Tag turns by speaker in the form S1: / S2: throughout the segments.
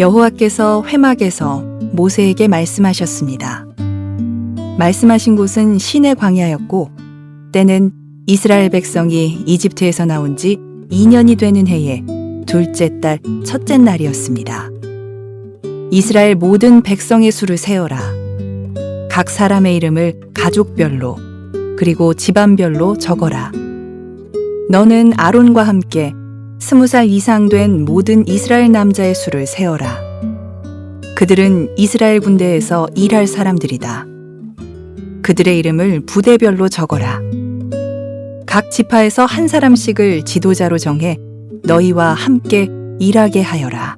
S1: 여호와께서 회막에서 모세에게 말씀하셨습니다. 말씀하신 곳은 시내 광야였고 때는 이스라엘 백성이 이집트에서 나온 지 2년이 되는 해의 둘째 달 첫째 날이었습니다. 이스라엘 모든 백성의 수를 세어라. 각 사람의 이름을 가족별로 그리고 집안별로 적어라. 너는 아론과 함께 20살 이상 된 모든 이스라엘 남자의 수를 세어라. 그들은 이스라엘 군대에서 일할 사람들이다. 그들의 이름을 부대별로 적어라. 각 지파에서 한 사람씩을 지도자로 정해 너희와 함께 일하게 하여라.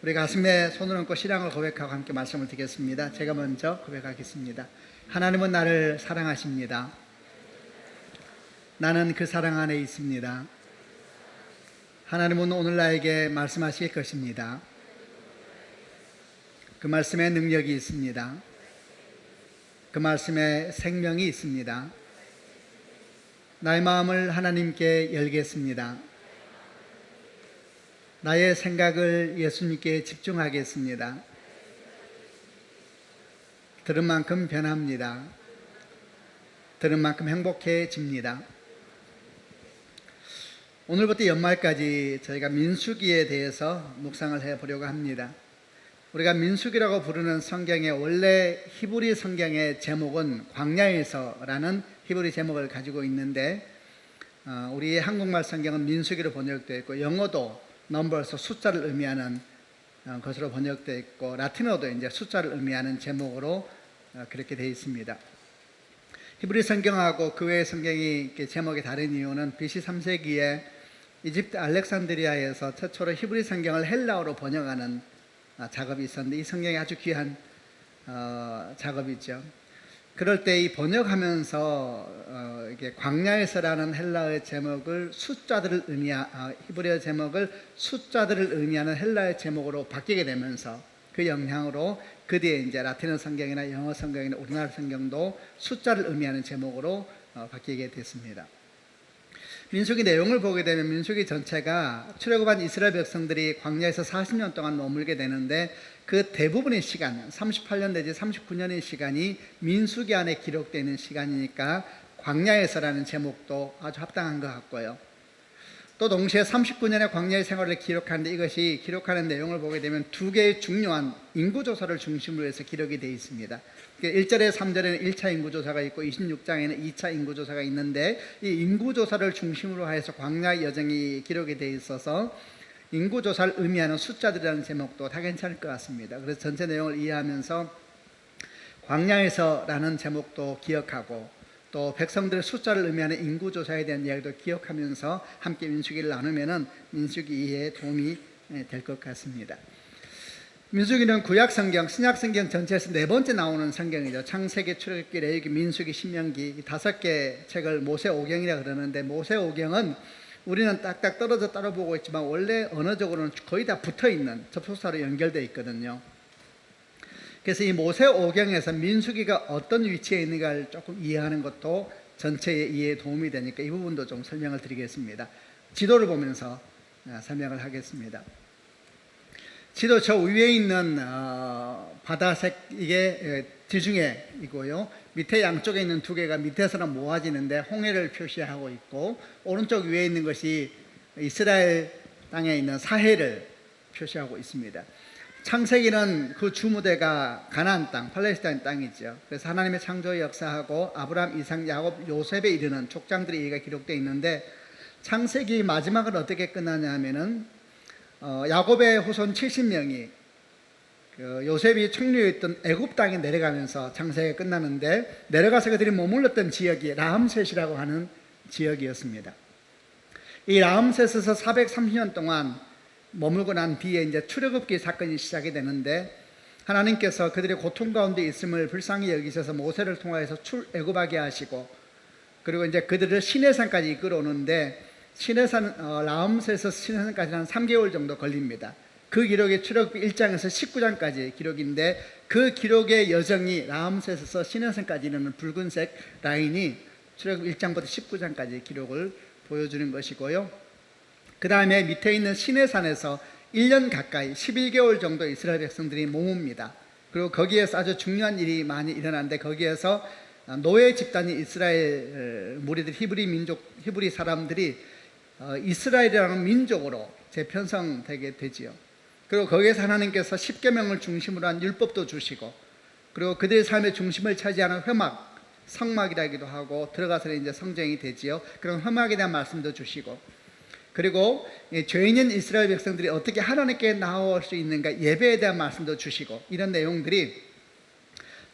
S2: 우리 가슴에 손을 얹고 신앙을 고백하고 함께 말씀을 드리겠습니다. 제가 먼저 고백하겠습니다. 하나님은 나를 사랑하십니다. 나는 그 사랑 안에 있습니다. 하나님은 오늘 나에게 말씀하실 것입니다. 그 말씀에 능력이 있습니다. 그 말씀에 생명이 있습니다. 나의 마음을 하나님께 열겠습니다. 나의 생각을 예수님께 집중하겠습니다. 들은 만큼 변합니다. 들은 만큼 행복해집니다. 오늘부터 연말까지 저희가 민수기에 대해서 묵상을 해보려고 합니다. 우리가 민수기라고 부르는 성경의 원래 히브리 성경의 제목은 광야에서라는 히브리 제목을 가지고 있는데 우리 한국말 성경은 민수기로 번역되어 있고 영어도 넘버스 숫자를 의미하는 것으로 번역되어 있고 라틴어도 이제 숫자를 의미하는 제목으로 그렇게 되어 있습니다. 히브리 성경하고 그 외의 성경이 제목이 다른 이유는 BC 3세기에 이집트 알렉산드리아에서 최초로 히브리 성경을 헬라어로 번역하는 작업이 있었는데 이 성경이 아주 귀한 작업이죠. 그럴 때 이 번역하면서 이게 광야에서라는 헬라어의 제목을 히브리어 제목을 숫자들을 의미하는 헬라어의 제목으로 바뀌게 되면서 그 영향으로 그 뒤에 이제 라틴어 성경이나 영어 성경이나 우리나라 성경도 숫자를 의미하는 제목으로 바뀌게 됐습니다. 민수기 내용을 보게 되면 민수기 전체가 출애굽한 이스라엘 백성들이 광야에서 40년 동안 머물게 되는데 그 대부분의 시간, 38년 내지 39년의 시간이 민수기 안에 기록되는 시간이니까 광야에서라는 제목도 아주 합당한 것 같고요. 또 동시에 39년의 광야의 생활을 기록하는데 이것이 기록하는 내용을 보게 되면 두 개의 중요한 인구조사를 중심으로 해서 기록이 되어 있습니다. 1절에 3절에는 1차 인구조사가 있고 26장에는 2차 인구조사가 있는데 이 인구조사를 중심으로 해서 광야 여정이 기록이 되어 있어서 인구조사를 의미하는 숫자들이라는 제목도 다 괜찮을 것 같습니다. 그래서 전체 내용을 이해하면서 광야에서라는 제목도 기억하고 또 백성들의 숫자를 의미하는 인구조사에 대한 이야기도 기억하면서 함께 민수기를 나누면 민수기 이해에 도움이 될 것 같습니다. 민수기는 구약성경, 신약성경 전체에서 네 번째 나오는 성경이죠. 창세기, 출애굽기, 레위기, 민수기, 신명기 이 5개 책을 모세오경이라 그러는데 모세오경은 우리는 딱딱 떨어져 따라 보고 있지만 원래 언어적으로는 거의 다 붙어있는 접속사로 연결되어 있거든요. 그래서 이 모세오경에서 민수기가 어떤 위치에 있는가를 조금 이해하는 것도 전체의 이해에 도움이 되니까 이 부분도 좀 설명을 드리겠습니다. 지도를 보면서 설명을 하겠습니다. 지도 저 위에 있는 바다색 이게 지중해이고요. 밑에 양쪽에 있는 두 개가 밑에서는 모아지는데 홍해를 표시하고 있고 오른쪽 위에 있는 것이 이스라엘 땅에 있는 사해를 표시하고 있습니다. 창세기는 그 주무대가 가나안 땅, 팔레스타인 땅이죠. 그래서 하나님의 창조의 역사하고 아브라함, 이삭, 야곱, 요셉에 이르는 족장들의 얘기가 기록되어 있는데 창세기 마지막은 어떻게 끝나냐면은 야곱의 후손 70명이 요셉이 총리였던 애굽 땅에 내려가면서 창세기가 끝나는데 내려가서 그들이 머물렀던 지역이 라암셋이라고 하는 지역이었습니다. 이 라암셋에서 430년 동안 머물고 난 뒤에 이제 출애굽기 사건이 시작이 되는데 하나님께서 그들의 고통 가운데 있음을 불쌍히 여기셔서 모세를 통하여서 출애굽하게 하시고 그리고 이제 그들을 시내산까지 이끌어오는데 시내산 라암셋에서 시내산까지는 한 3개월 정도 걸립니다. 그 기록이 출애굽기 1장에서 19장까지 기록인데 그 기록의 여정이 라암셋에서 시내산까지 이르는 붉은색 라인이 출애굽 1장부터 19장까지 기록을 보여주는 것이고요. 그 다음에 밑에 있는 시내산에서 1년 가까이 11개월 정도 이스라엘 백성들이 머뭅니다. 그리고 거기에서 아주 중요한 일이 많이 일어나는데, 거기에서 노예 집단이 이스라엘 무리들, 히브리 사람들이 이스라엘이라는 민족으로 재편성되게 되지요. 그리고 거기에서 하나님께서 십계명을 중심으로 한 율법도 주시고, 그리고 그들의 삶의 중심을 차지하는 회막, 성막이라기도 하고, 들어가서 이제 성전이 되지요. 그런 회막에 대한 말씀도 주시고, 그리고 죄 있는 이스라엘 백성들이 어떻게 하나님께 나올 수 있는가, 예배에 대한 말씀도 주시고, 이런 내용들이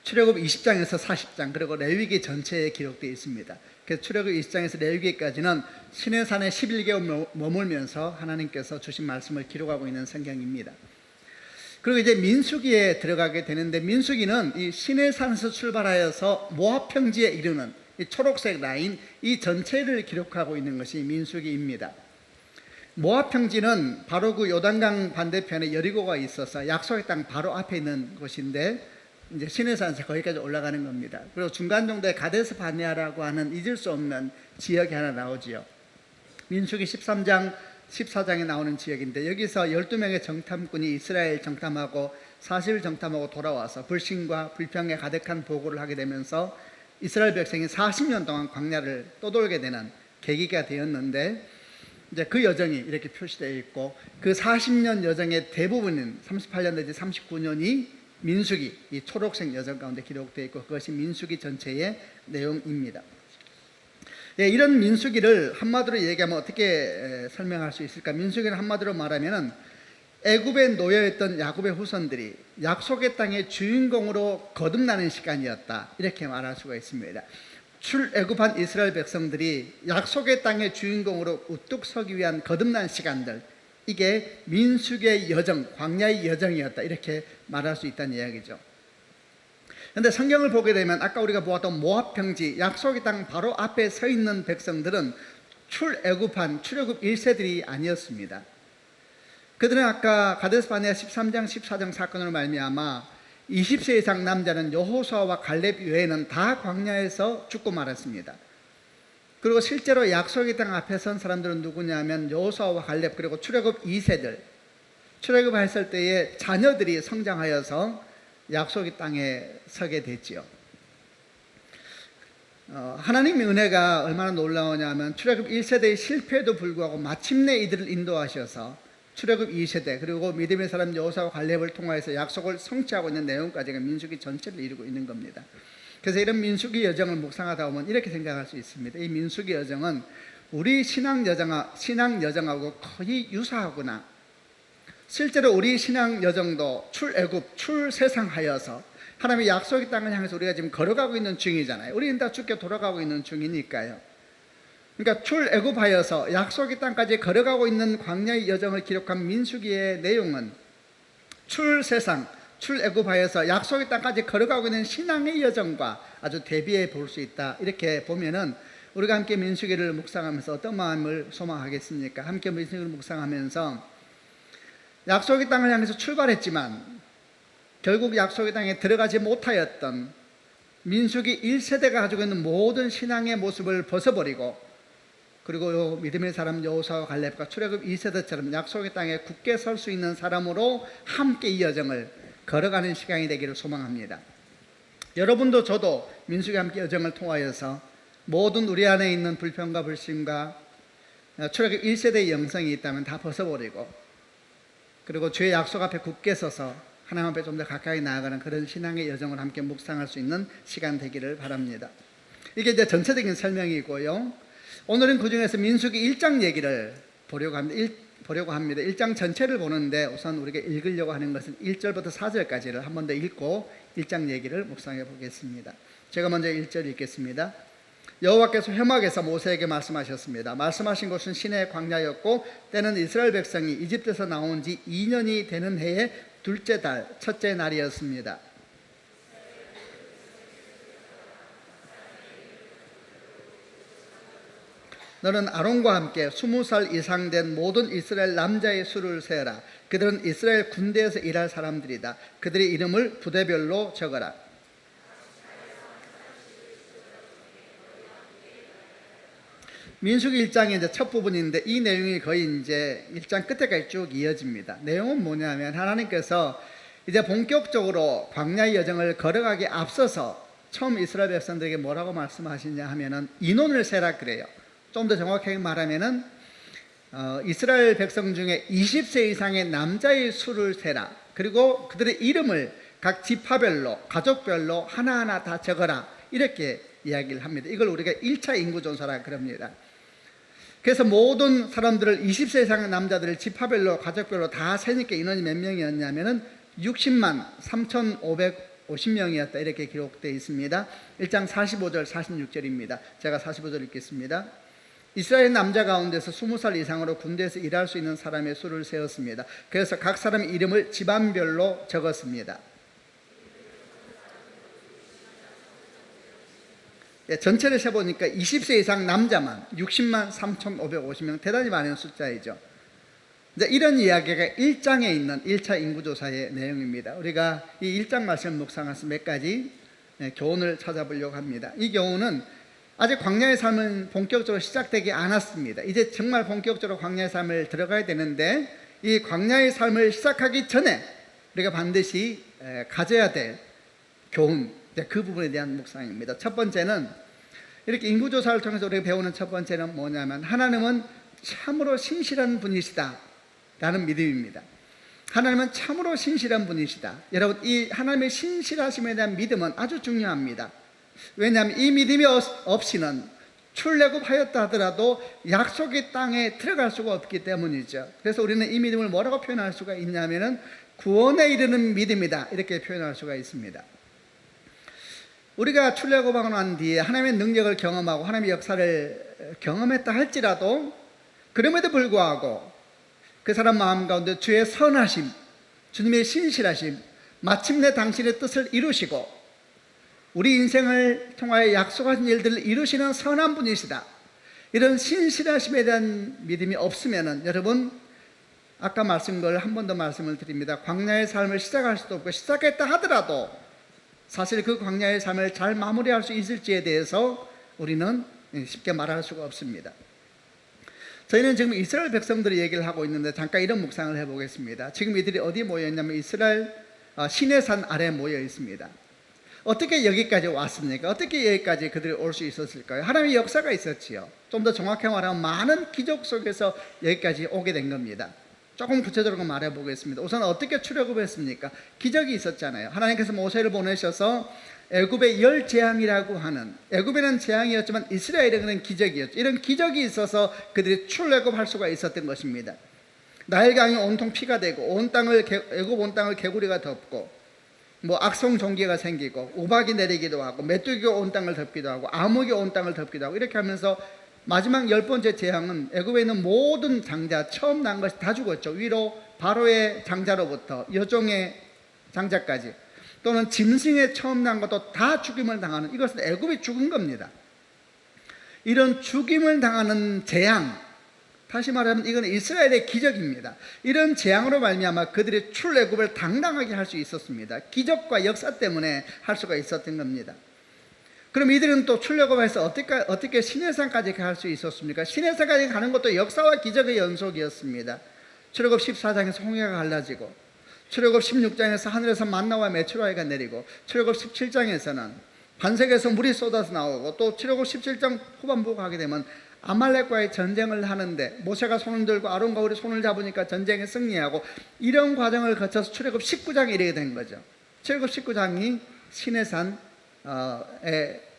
S2: 출애굽 20장에서 40장, 그리고 레위기 전체에 기록되어 있습니다. 그래서 출애굽 20장에서 레위기까지는 시내산에 11개월 머물면서 하나님께서 주신 말씀을 기록하고 있는 성경입니다. 그리고 이제 민수기에 들어가게 되는데, 민수기는 이 시내산에서 출발하여서 모압 평지에 이르는 이 초록색 라인, 이 전체를 기록하고 있는 것이 민수기입니다. 모압 평지는 바로 그 요단강 반대편에 여리고가 있어서 약속의 땅 바로 앞에 있는 곳인데, 이제 시내산에서 거기까지 올라가는 겁니다. 그리고 중간 정도에 가데스 바네아라고 하는 잊을 수 없는 지역이 하나 나오지요. 민수기 13장, 14장에 나오는 지역인데, 여기서 12명의 정탐꾼이 이스라엘 정탐하고 40일 정탐하고 돌아와서 불신과 불평에 가득한 보고를 하게 되면서 이스라엘 백성이 40년 동안 광야를 떠돌게 되는 계기가 되었는데, 이제 그 여정이 이렇게 표시되어 있고, 그 40년 여정의 대부분은 38년 내지 39년이 민수기, 이 초록색 여정 가운데 기록되어 있고, 그것이 민수기 전체의 내용입니다. 예, 이런 민수기를 한마디로 얘기하면 어떻게 설명할 수 있을까? 민수기를 한마디로 말하면 애굽에 놓여있던 야곱의 후손들이 약속의 땅의 주인공으로 거듭나는 시간이었다, 이렇게 말할 수가 있습니다. 출애굽한 이스라엘 백성들이 약속의 땅의 주인공으로 우뚝 서기 위한 거듭난 시간들, 이게 민수기의 여정, 광야의 여정이었다, 이렇게 말할 수 있다는 이야기죠. 그런데 성경을 보게 되면 아까 우리가 보았던 모압 평지, 약속의 땅 바로 앞에 서 있는 백성들은 출애굽한 출애굽 1세들이 아니었습니다. 그들은 아까 가데스 바네아 13장 14장 사건으로 말미암아 20세 이상 남자는 여호수아와 갈렙 외에는 다 광야에서 죽고 말았습니다. 그리고 실제로 약속의 땅 앞에 선 사람들은 누구냐면 여호수아와 갈렙, 그리고 출애굽 2세들, 출애굽했을 때의 자녀들이 성장하여서 약속의 땅에 서게 됐지요. 하나님의 은혜가 얼마나 놀라우냐면, 출애굽 1세대의 실패에도 불구하고 마침내 이들을 인도하셔서 출애굽 2세대, 그리고 믿음의 사람 여호수아와 갈렙을 통하여서 약속을 성취하고 있는 내용까지가 민수기 전체를 이루고 있는 겁니다. 그래서 이런 민수기 여정을 묵상하다 보면 이렇게 생각할 수 있습니다. 이 민수기 여정은 우리 신앙 여정하고 거의 유사하구나. 실제로 우리 신앙 여정도 출애굽, 출세상하여서 하나님의 약속의 땅을 향해서 우리가 지금 걸어가고 있는 중이잖아요. 우리는 다 죽게 돌아가고 있는 중이니까요. 그러니까 출애굽하여서 약속의 땅까지 걸어가고 있는 광야의 여정을 기록한 민수기의 내용은 출세상, 출애굽하여서 약속의 땅까지 걸어가고 있는 신앙의 여정과 아주 대비해 볼 수 있다, 이렇게 보면은 우리가 함께 민수기를 묵상하면서 어떤 마음을 소망하겠습니까? 함께 민수기를 묵상하면서 약속의 땅을 향해서 출발했지만 결국 약속의 땅에 들어가지 못하였던 민수기 1세대가 가지고 있는 모든 신앙의 모습을 벗어버리고, 그리고 믿음의 사람 여호수아와 갈렙과 출애굽 2세대처럼 약속의 땅에 굳게 설 수 있는 사람으로 함께 이 여정을 걸어가는 시간이 되기를 소망합니다. 여러분도 저도 민수기 함께 여정을 통하여서 모든 우리 안에 있는 불평과 불신과 출애굽 1세대의 영성이 있다면 다 벗어버리고, 그리고 주의 약속 앞에 굳게 서서 하나님 앞에 좀 더 가까이 나아가는 그런 신앙의 여정을 함께 묵상할 수 있는 시간 되기를 바랍니다. 이게 이제 전체적인 설명이고요. 오늘은 그 중에서 민수기 1장 얘기를 보려고 합니다. 1장 전체를 보는데 우선 우리가 읽으려고 하는 것은 1절부터 4절까지를 한 번 더 읽고 1장 얘기를 묵상해 보겠습니다. 제가 먼저 1절 읽겠습니다. 여호와께서 회막에서 모세에게 말씀하셨습니다. 말씀하신 곳은 시내의 광야였고, 때는 이스라엘 백성이 이집트에서 나온 지 2년이 되는 해의 둘째 달 첫째 날이었습니다. 너는 아론과 함께 20살 이상 된 모든 이스라엘 남자의 수를 세어라. 그들은 이스라엘 군대에서 일할 사람들이다. 그들의 이름을 부대별로 적어라. 민수기 1장의 이제 첫 부분인데 이 내용이 거의 이제 1장 끝에까지 쭉 이어집니다. 내용은 뭐냐면 하나님께서 이제 본격적으로 광야의 여정을 걸어가기 앞서서 처음 이스라엘 백성들에게 뭐라고 말씀하시냐 하면은 인원을 세라 그래요. 좀 더 정확하게 말하면은 이스라엘 백성 중에 20세 이상의 남자의 수를 세라. 그리고 그들의 이름을 각 지파별로 가족별로 하나하나 다 적어라. 이렇게 이야기를 합니다. 이걸 우리가 1차 인구조사라 그럽니다. 그래서 모든 사람들을 20세 이상의 남자들을 지파별로 가족별로 다 세니까 인원이 몇 명이었냐면은 60만 3,550명이었다 이렇게 기록되어 있습니다. 1장 45절 46절입니다. 제가 45절 읽겠습니다. 이스라엘 남자 가운데서 20살 이상으로 군대에서 일할 수 있는 사람의 수를 세었습니다. 그래서 각 사람의 이름을 집안별로 적었습니다. 전체를 세보니까 20세 이상 남자만 60만 3,550명, 대단히 많은 숫자이죠. 이제 이런 이야기가 1장에 있는 1차 인구조사의 내용입니다. 우리가 이 1장 말씀을 묵상해서 몇 가지 교훈을 찾아보려고 합니다. 이 교훈은 아직 광야의 삶은 본격적으로 시작되지 않았습니다. 이제 정말 본격적으로 광야의 삶을 들어가야 되는데 이 광야의 삶을 시작하기 전에 우리가 반드시 가져야 될 교훈, 그 부분에 대한 묵상입니다. 첫 번째는 이렇게 인구조사를 통해서 우리가 배우는 첫 번째는 뭐냐면 하나님은 참으로 신실한 분이시다 라는 믿음입니다. 하나님은 참으로 신실한 분이시다. 여러분, 이 하나님의 신실하심에 대한 믿음은 아주 중요합니다. 왜냐하면 이 믿음이 없이는 출애굽하였다 하더라도 약속의 땅에 들어갈 수가 없기 때문이죠. 그래서 우리는 이 믿음을 뭐라고 표현할 수가 있냐면은 구원에 이르는 믿음이다 이렇게 표현할 수가 있습니다. 우리가 출애굽하고 난 뒤에 하나님의 능력을 경험하고 하나님의 역사를 경험했다 할지라도 그럼에도 불구하고 그 사람 마음 가운데 주의 선하심, 주님의 신실하심, 마침내 당신의 뜻을 이루시고 우리 인생을 통하여 약속하신 일들을 이루시는 선한 분이시다. 이런 신실하심에 대한 믿음이 없으면은 여러분, 아까 말씀 걸 한 번 더 말씀을 드립니다. 광야의 삶을 시작할 수도 없고 시작했다 하더라도 사실 그 광야의 삶을 잘 마무리할 수 있을지에 대해서 우리는 쉽게 말할 수가 없습니다. 저희는 지금 이스라엘 백성들의 얘기를 하고 있는데 잠깐 이런 묵상을 해보겠습니다. 지금 이들이 어디 모여 있냐면 이스라엘 시내산 아래 모여 있습니다. 어떻게 여기까지 왔습니까? 어떻게 여기까지 그들이 올 수 있었을까요? 하나님의 역사가 있었지요. 좀 더 정확하게 말하면 많은 기적 속에서 여기까지 오게 된 겁니다. 조금 구체적으로 말해 보겠습니다. 우선 어떻게 출애굽했습니까? 기적이 있었잖아요. 하나님께서 모세를 보내셔서 애굽의 열 재앙이라고 하는, 애굽에는 재앙이었지만 이스라엘에게는 기적이었죠. 이런 기적이 있어서 그들이 출애굽할 수가 있었던 것입니다. 나일강이 온통 피가 되고 온 땅을 애굽 온 땅을 개구리가 덮고 악성 종기가 생기고 우박이 내리기도 하고 메뚜기가 온 땅을 덮기도 하고 암흑이 온 땅을 덮기도 하고 이렇게 하면서 마지막 10번째 재앙은 애굽에 있는 모든 장자, 처음 난 것이 다 죽었죠. 위로 바로의 장자로부터 여종의 장자까지, 또는 짐승의 처음 난 것도 다 죽임을 당하는, 이것은 애굽이 죽은 겁니다. 이런 죽임을 당하는 재앙, 다시 말하면 이건 이스라엘의 기적입니다. 이런 재앙으로 말미암아 그들이 출애굽을 당당하게 할 수 있었습니다. 기적과 역사 때문에 할 수가 있었던 겁니다. 그럼 이들은 또 출애굽해서 어떻게 시내산까지 갈 수 있었습니까? 시내산까지 가는 것도 역사와 기적의 연속이었습니다. 출애굽 14장에서 홍해가 갈라지고, 출애굽 16장에서 하늘에서 만나와 메추라기가 내리고, 출애굽 17장에서는 반석에서 물이 쏟아서 나오고, 또 출애굽 17장 후반부 가게 되면 아말렉과의 전쟁을 하는데 모세가 손을 들고 아론과 홀이 손을 잡으니까 전쟁에 승리하고, 이런 과정을 거쳐서 출애굽 19장에 이르게 된 거죠. 출애굽 19장이 시내산에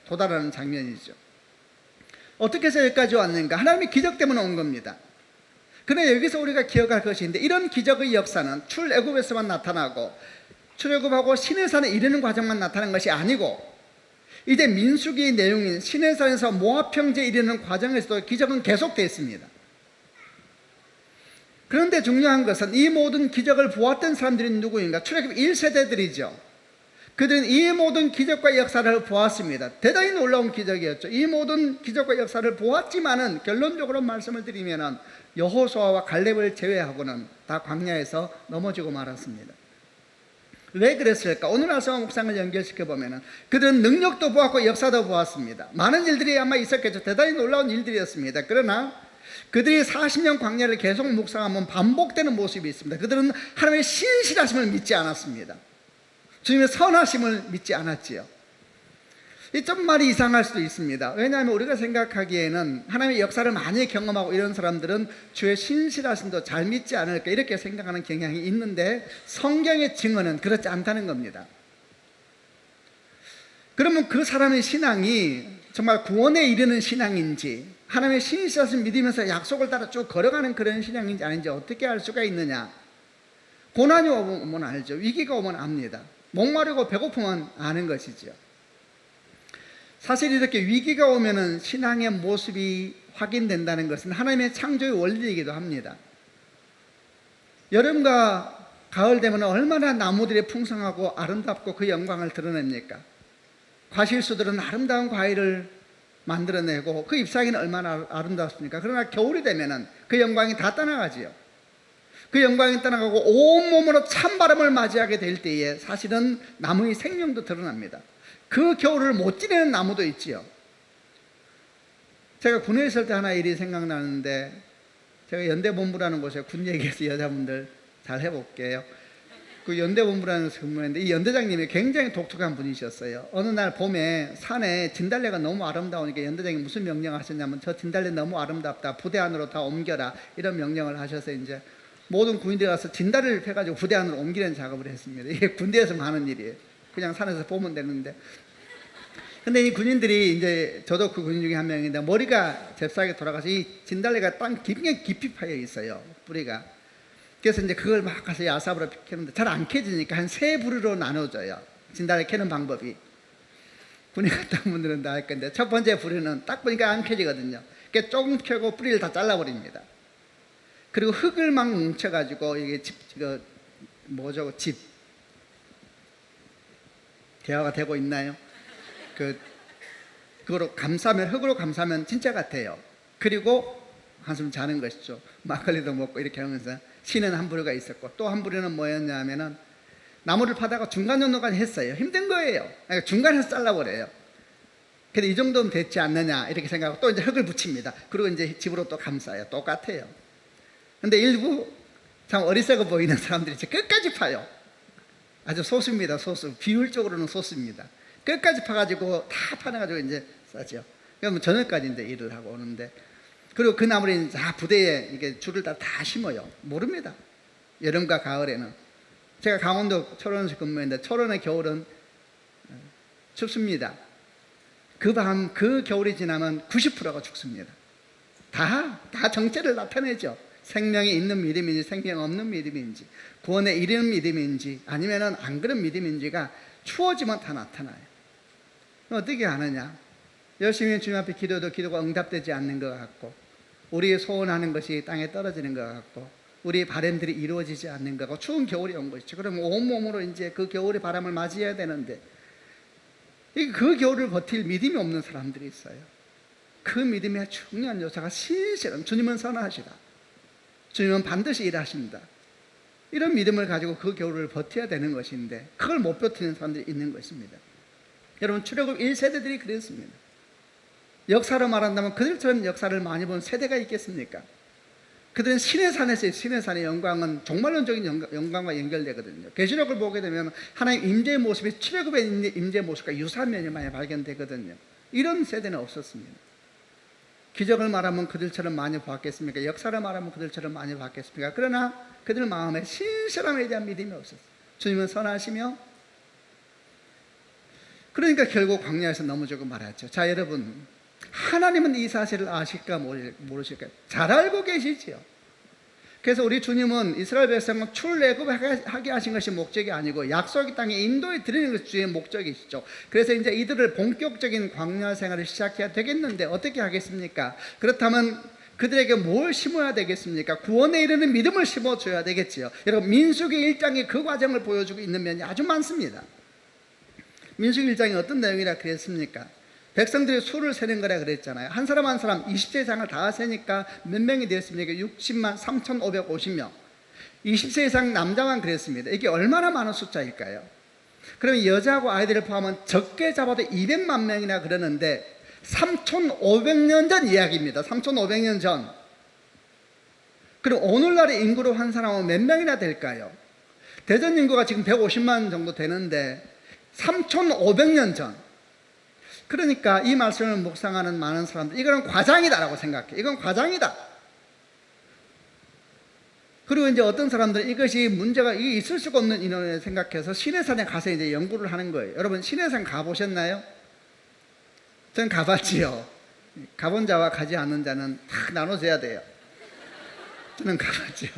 S2: 도달하는 장면이죠. 어떻게 해서 여기까지 왔는가? 하나님의 기적 때문에 온 겁니다. 그런데 여기서 우리가 기억할 것이 있는데, 이런 기적의 역사는 출애굽에서만 나타나고 출애굽하고 시내산에 이르는 과정만 나타난 것이 아니고, 이제 민수기의 내용인 시내산에서 모압 평지에 이르는 과정에서도 기적은 계속되어 있습니다. 그런데 중요한 것은 이 모든 기적을 보았던 사람들이 누구인가? 출애굽 1세대들이죠. 그들은 이 모든 기적과 역사를 보았습니다. 대단히 놀라운 기적이었죠. 이 모든 기적과 역사를 보았지만은 결론적으로 말씀을 드리면은 여호수아와 갈렙을 제외하고는 다 광야에서 넘어지고 말았습니다. 왜 그랬을까? 오늘 말씀과 묵상을 연결시켜 보면은 그들은 능력도 보았고 역사도 보았습니다. 많은 일들이 아마 있었겠죠. 대단히 놀라운 일들이었습니다. 그러나 그들이 40년 광야를 계속 묵상하면 반복되는 모습이 있습니다. 그들은 하나님의 신실하심을 믿지 않았습니다. 주님의 선하심을 믿지 않았지요. 이 좀 말이 이상할 수도 있습니다. 왜냐하면 우리가 생각하기에는 하나님의 역사를 많이 경험하고 이런 사람들은 주의 신실하심도 잘 믿지 않을까 이렇게 생각하는 경향이 있는데 성경의 증언은 그렇지 않다는 겁니다. 그러면 그 사람의 신앙이 정말 구원에 이르는 신앙인지 하나님의 신실하심 믿으면서 약속을 따라 쭉 걸어가는 그런 신앙인지 아닌지 어떻게 알 수가 있느냐? 고난이 오면 알죠. 위기가 오면 압니다. 목마르고 배고프면 아는 것이죠. 사실 이렇게 위기가 오면은 신앙의 모습이 확인된다는 것은 하나님의 창조의 원리이기도 합니다. 여름과 가을 되면 얼마나 나무들이 풍성하고 아름답고 그 영광을 드러냅니까? 과실수들은 아름다운 과일을 만들어내고 그 잎사귀는 얼마나 아름답습니까? 그러나 겨울이 되면은 그 영광이 다 떠나가지요. 그 영광이 떠나가고 온몸으로 찬바람을 맞이하게 될 때에 사실은 나무의 생명도 드러납니다. 그 겨울을 못 지내는 나무도 있지요. 제가 군에 있을 때 하나 일이 생각나는데, 제가 연대본부라는 곳에 군 얘기해서 여자분들 잘 해볼게요. 그 연대본부라는 곳에 근무했는데 이 연대장님이 굉장히 독특한 분이셨어요. 어느 날 봄에 산에 진달래가 너무 아름다우니까 연대장이 무슨 명령하셨냐면 저 진달래 너무 아름답다, 부대 안으로 다 옮겨라, 이런 명령을 하셔서 이제 모든 군인들이 와서 진달래를 펴가지고 부대 안으로 옮기는 작업을 했습니다. 이게 군대에서 하는 일이에요. 그냥 산에서 보면 되는데. 근데 이 군인들이 이제 저도 그 군인 중에 한 명인데 머리가 잽싸게 돌아가서 이 진달래가 땅 굉장히 깊이 파여 있어요. 뿌리가. 그래서 이제 그걸 막 가서 야삽으로 캐는데 잘 안 캐지니까 한 3부류로 나눠져요. 진달래 캐는 방법이. 군에 갔다 온 분들은 다 알 건데 첫 번째 부류는 딱 보니까 안 캐지거든요. 그러니까 조금 캐고 뿌리를 다 잘라버립니다. 그리고 흙을 막 뭉쳐가지고 이게 집 대화가 되고 있나요? 그거로 감싸면, 흙으로 감싸면 진짜 같아요. 그리고 한숨 자는 것이죠. 막걸리도 먹고 이렇게 하면서. 쉬는 한 부류가 있었고 또 한 부류는 뭐였냐면은 나무를 파다가 중간 정도까지 했어요. 힘든 거예요. 그러니까 중간에서 잘라버려요. 근데 이 정도면 됐지 않느냐 이렇게 생각하고 또 이제 흙을 붙입니다. 그리고 이제 집으로 또 감싸요. 똑같아요. 근데 일부 참 어리석어 보이는 사람들이 이제 끝까지 파요. 아주 소수입니다. 소수. 비율적으로는 소수입니다. 끝까지 파가지고 다 파내가지고 이제 싸죠. 그러면 저녁까지 이제 일을 하고 오는데, 그리고 그 나무를 다 부대에 이게 줄을 다 심어요. 모릅니다. 여름과 가을에는. 제가 강원도 철원에서 근무했는데 철원의 겨울은 춥습니다. 그 겨울이 지나면 90%가 죽습니다. 다 정체를 나타내죠. 생명이 있는 믿음인지 생명 없는 믿음인지, 구원에 이르는 믿음인지 아니면은 안 그런 믿음인지가 추워지면 다 나타나요. 어떻게 아느냐? 열심히 주님 앞에 기도가 응답되지 않는 것 같고, 우리의 소원하는 것이 땅에 떨어지는 것 같고, 우리의 바람들이 이루어지지 않는 것 같고, 추운 겨울이 온 것이죠. 그러면 온몸으로 이제 그 겨울의 바람을 맞이해야 되는데, 그 겨울을 버틸 믿음이 없는 사람들이 있어요. 그 믿음의 중요한 요소가 신실함. 주님은 선하시다. 주님은 반드시 일하신다. 이런 믿음을 가지고 그 겨울을 버텨야 되는 것인데 그걸 못 버티는 사람들이 있는 것입니다. 여러분, 출애굽 1세대들이 그랬습니다. 역사로 말한다면 그들처럼 역사를 많이 본 세대가 있겠습니까? 그들은 신의 산에서 신의 산의 영광은 종말론적인 영광과 연결되거든요. 계시록을 보게 되면 하나님 임재의 모습이 출애굽의 임재의 모습과 유사한 면이 많이 발견되거든요. 이런 세대는 없었습니다. 기적을 말하면 그들처럼 많이 봤겠습니까? 역사를 말하면 그들처럼 많이 봤겠습니까? 그러나 그들 마음에 신실함에 대한 믿음이 없었어요. 주님은 선하시며, 그러니까 결국 광야에서 넘어지고 말았죠. 자, 여러분, 하나님은 이 사실을 아실까 모르실까? 잘 알고 계시지요. 그래서 우리 주님은 이스라엘 백성을 출애굽하게 하신 것이 목적이 아니고 약속의 땅에 인도해 드리는 것이 주의 목적이시죠. 그래서 이제 이들을 본격적인 광야 생활을 시작해야 되겠는데 어떻게 하겠습니까? 그렇다면 그들에게 뭘 심어야 되겠습니까? 구원에 이르는 믿음을 심어줘야 되겠지요. 여러분, 민수기 1장이 그 과정을 보여주고 있는 면이 아주 많습니다. 민수기 1장이 어떤 내용이라 그랬습니까? 백성들이 수를 세는 거라 그랬잖아요. 한 사람 한 사람 20세 이상을 다 세니까 몇 명이 되었습니까? 60만 3,550명. 20세 이상 남자만 그랬습니다. 이게 얼마나 많은 숫자일까요? 그럼 여자하고 아이들을 포함하면 적게 잡아도 200만 명이나 그러는데 3,500년 전 이야기입니다. 3,500년 전. 그럼 오늘날의 인구로 환산하면 몇 명이나 될까요? 대전 인구가 지금 150만 정도 되는데 3,500년 전. 그러니까 이 말씀을 묵상하는 많은 사람들, 이거는 과장이다라고 생각해. 이건 과장이다. 그리고 이제 어떤 사람들은 이것이 문제가 이게 있을 수가 없는 인원을 생각해서 시내산에 가서 이제 연구를 하는 거예요. 여러분 시내산 가보셨나요? 전 가봤지요. 가본 자와 가지 않는 자는 다 나눠져야 돼요. 저는 가봤지요.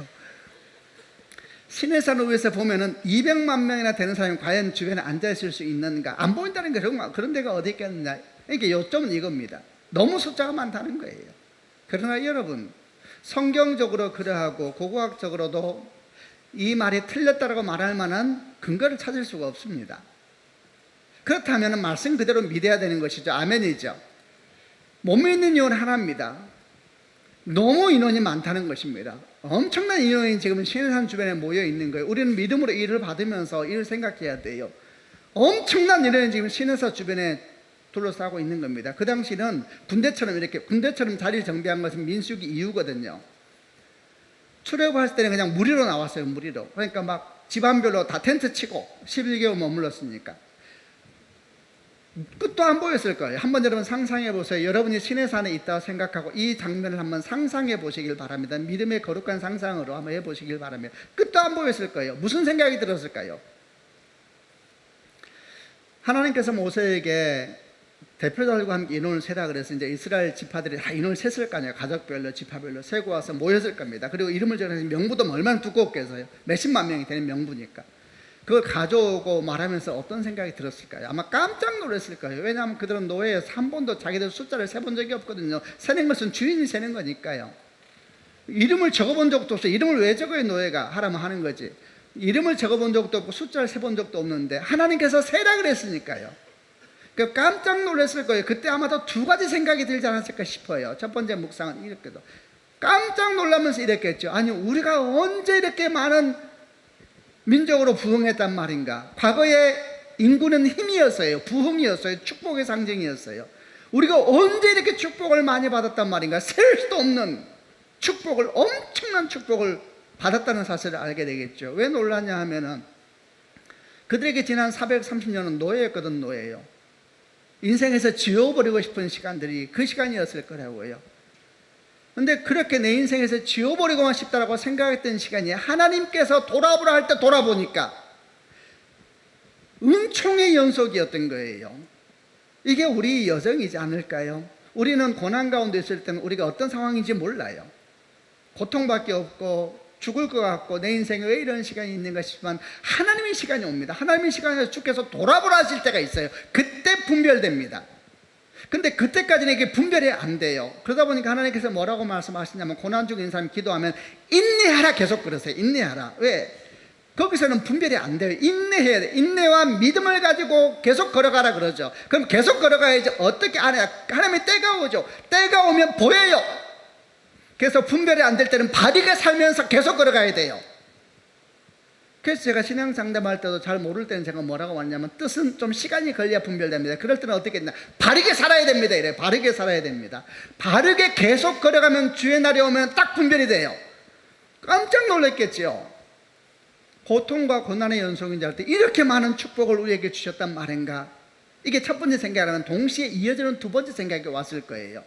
S2: 시내산 위에서 보면은 200만 명이나 되는 사람이 과연 주변에 앉아있을 수 있는가? 안 보인다는 게 그런 데가 어디 있겠느냐? 그러니까 요점은 이겁니다. 너무 숫자가 많다는 거예요. 그러나 여러분, 성경적으로 그러하고 고고학적으로도 이 말이 틀렸다고 말할 만한 근거를 찾을 수가 없습니다. 그렇다면 말씀 그대로 믿어야 되는 것이죠. 아멘이죠. 못 믿는 이유는 하나입니다. 너무 인원이 많다는 것입니다. 엄청난 인원이 지금 시내산 주변에 모여 있는 거예요. 우리는 믿음으로 일을 받으면서 일을 생각해야 돼요. 엄청난 인원이 지금 시내산 주변에 둘러싸고 있는 겁니다. 그 당시는 군대처럼 자리를 정비한 것은 민수기 이후거든요. 출애굽할 때는 그냥 무리로 나왔어요. 무리로. 그러니까 막 집안별로 다 텐트 치고 11개월 머물렀으니까 끝도 안 보였을 거예요. 한번 여러분 상상해 보세요. 여러분이 시내산에 있다고 생각하고 이 장면을 한번 상상해 보시길 바랍니다. 믿음의 거룩한 상상으로 한번 해보시길 바랍니다. 끝도 안 보였을 거예요. 무슨 생각이 들었을까요? 하나님께서 모세에게 대표자들과 함께 인원을 세라 그래서 이제 이스라엘 지파들이 다 인원을 셌을 거 아니에요. 가족별로 지파별로 세고 와서 모였을 겁니다. 그리고 이름을 정해서 명부도 얼마나 두껍겠어요. 몇십만 명이 되는 명부니까. 그걸 가져오고 말하면서 어떤 생각이 들었을까요? 아마 깜짝 놀랐을 거예요. 왜냐하면 그들은 노예에서 한 번도 자기들 숫자를 세본 적이 없거든요. 세는 것은 주인이 세는 거니까요. 이름을 적어본 적도 없어요. 이름을 왜 적어요? 노예가 하라면 하는 거지. 이름을 적어본 적도 없고 숫자를 세본 적도 없는데 하나님께서 세라 그랬으니까요. 그 깜짝 놀랐을 거예요. 그때 아마도 두 가지 생각이 들지 않았을까 싶어요. 첫 번째 묵상은 이렇게도 깜짝 놀라면서 이랬겠죠. 아니 우리가 언제 이렇게 많은 민족으로 부흥했단 말인가? 과거의 인구는 힘이었어요. 부흥이었어요. 축복의 상징이었어요. 우리가 언제 이렇게 축복을 많이 받았단 말인가? 셀 수도 없는 축복을, 엄청난 축복을 받았다는 사실을 알게 되겠죠. 왜 놀랐냐 하면은 그들에게 지난 430년은 노예였거든. 노예요. 인생에서 지워버리고 싶은 시간들이 그 시간이었을 거라고요. 근데 그렇게 내 인생에서 지워버리고만 싶다라고 생각했던 시간이 하나님께서 돌아보라 할 때 돌아보니까 은총의 연속이었던 거예요. 이게 우리 여정이지 않을까요? 우리는 고난 가운데 있을 때는 우리가 어떤 상황인지 몰라요. 고통밖에 없고 죽을 것 같고 내 인생에 왜 이런 시간이 있는가 싶지만 하나님의 시간이 옵니다. 하나님의 시간에서 주께서 돌아보라 하실 때가 있어요. 그때 분별됩니다. 근데 그때까지는 이게 분별이 안 돼요. 그러다 보니까 하나님께서 뭐라고 말씀하시냐면 고난 중인 사람이 기도하면 인내하라 계속 그러세요. 인내하라. 왜? 거기서는 분별이 안 돼요. 인내해야 돼. 인내와 믿음을 가지고 계속 걸어가라 그러죠. 그럼 계속 걸어가야지 어떻게 안 해요? 하나님의 때가 오죠. 때가 오면 보여요. 그래서 분별이 안 될 때는 바르게 살면서 계속 걸어가야 돼요. 그래서 제가 신앙 상담할 때도 잘 모를 때는 제가 뭐라고 왔냐면 뜻은 좀 시간이 걸려야 분별됩니다. 그럴 때는 어떻게 했냐? 바르게 살아야 됩니다. 이래. 바르게 살아야 됩니다. 바르게 계속 걸어가면 주의 날이 오면 딱 분별이 돼요. 깜짝 놀랐겠죠. 고통과 고난의 연속인지 할 때 이렇게 많은 축복을 우리에게 주셨단 말인가? 이게 첫 번째 생각이라면 동시에 이어지는 두 번째 생각이 왔을 거예요.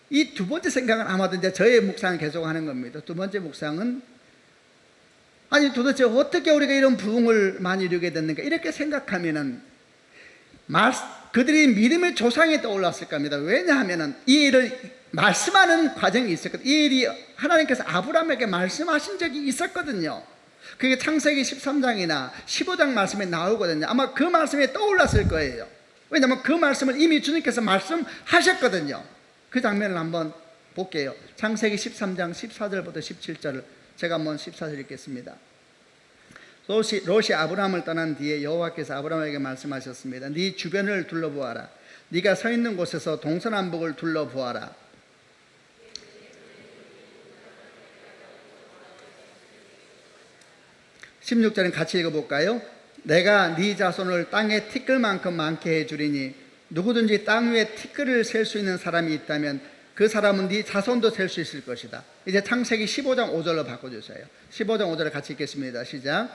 S2: 이 두 번째 생각은 아마도 이제 저의 묵상을 계속하는 겁니다. 두 번째 묵상은 아니 도대체 어떻게 우리가 이런 부흥을 많이 이루게 됐는가? 이렇게 생각하면은 그들이 믿음의 조상이 떠올랐을 겁니다. 왜냐하면은 이 일을 말씀하는 과정이 있었거든요. 이 일이 하나님께서 아브라함에게 말씀하신 적이 있었거든요. 그게 창세기 13장이나 15장 말씀에 나오거든요. 아마 그 말씀이 떠올랐을 거예요. 왜냐하면 그 말씀을 이미 주님께서 말씀하셨거든요. 그 장면을 한번 볼게요. 창세기 13장 14절부터 17절을 제가 한번 14절 읽겠습니다. 롯이 아브라함을 떠난 뒤에 여호와께서 아브라함에게 말씀하셨습니다. 네 주변을 둘러보아라. 네가 서 있는 곳에서 동서남북을 둘러보아라. 16절은 같이 읽어볼까요? 내가 네 자손을 땅의 티끌만큼 많게 해주리니 누구든지 땅 위에 티끌을 셀 수 있는 사람이 있다면 그 사람은 네 자손도 셀 수 있을 것이다. 이제 창세기 15장 5절로 바꿔주세요. 15장 5절을 같이 읽겠습니다. 시작.